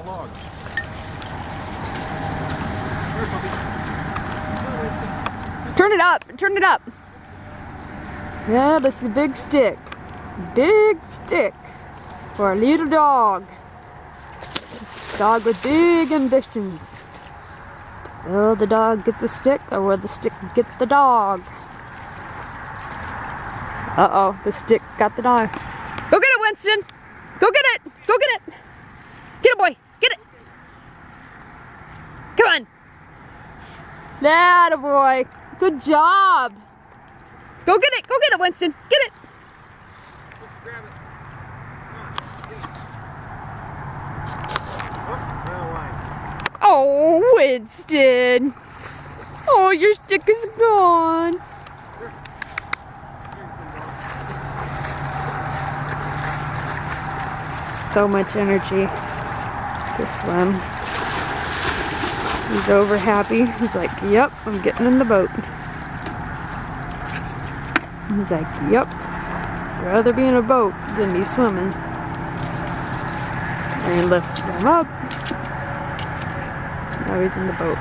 log. Turn it up, turn it up. Yeah, this is a big stick. Big stick for a little dog. Dog with big ambitions. Will the dog get the stick, or will the stick get the dog? Uh-oh, the stick got the dog. Go get it, Winston! Go get it! Go get it! Get it, boy! Get it! Come on! Atta boy! Good job! Go get it! Go get it, Winston! Get it! Just grab it. Come on. Oh, Winston! Oh, your stick is gone! So much energy to swim. He's over happy. He's like, yep, I'm getting in the boat. He's like, yep, I'd rather be in a boat than be swimming. And he lifts him up. Now he's in the boat.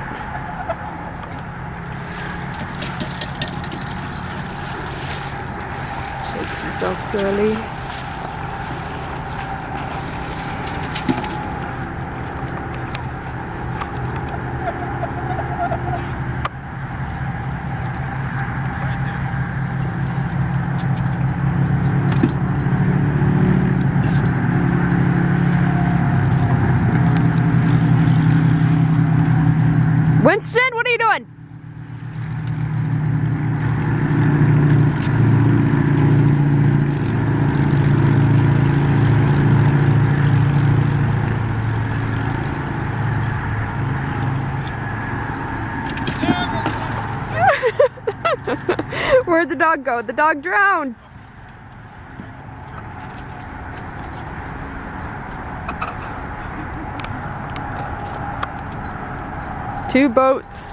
Shakes himself slowly. Winston, what are you doing? Where'd the dog go? The dog drowned. Two boats.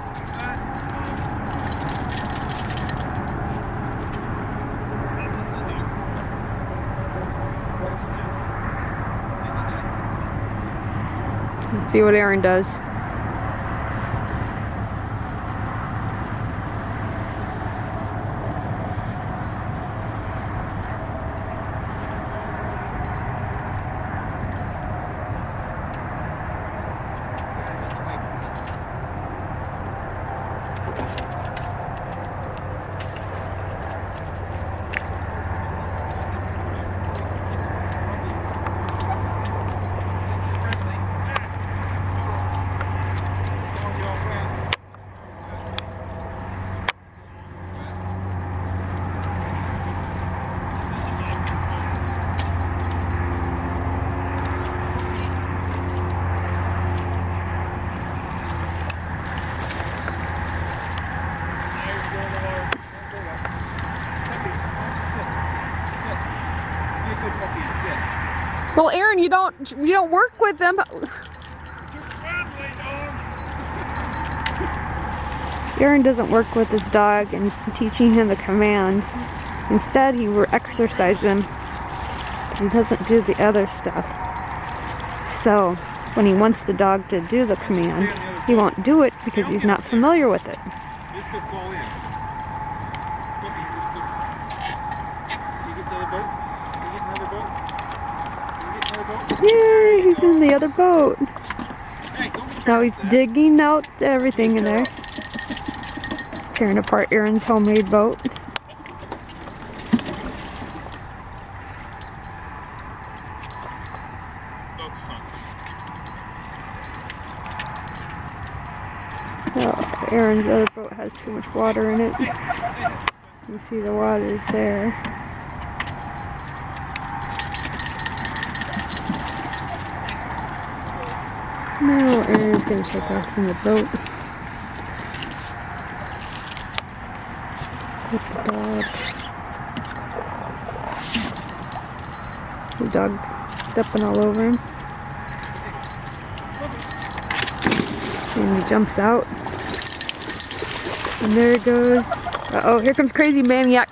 Let's see what Aaron does. Well, Aaron, you don't work with them. Aaron doesn't work with his dog and teaching him the commands. Instead, he will exercise him. He doesn't do the other stuff. So, when he wants the dog to do the command, he won't do it because he's not familiar with it. This could fall in. You get the other boat? You get another boat? Yay, he's in the other boat. Now he's digging out everything in there. Tearing apart Aaron's homemade boat. Oh, Aaron's other boat has too much water in it. You see the water's there. Now Aaron's going to take off from the boat. With the dog. The dog's stepping all over him. And he jumps out. And there it goes. Uh-oh, here comes crazy maniac.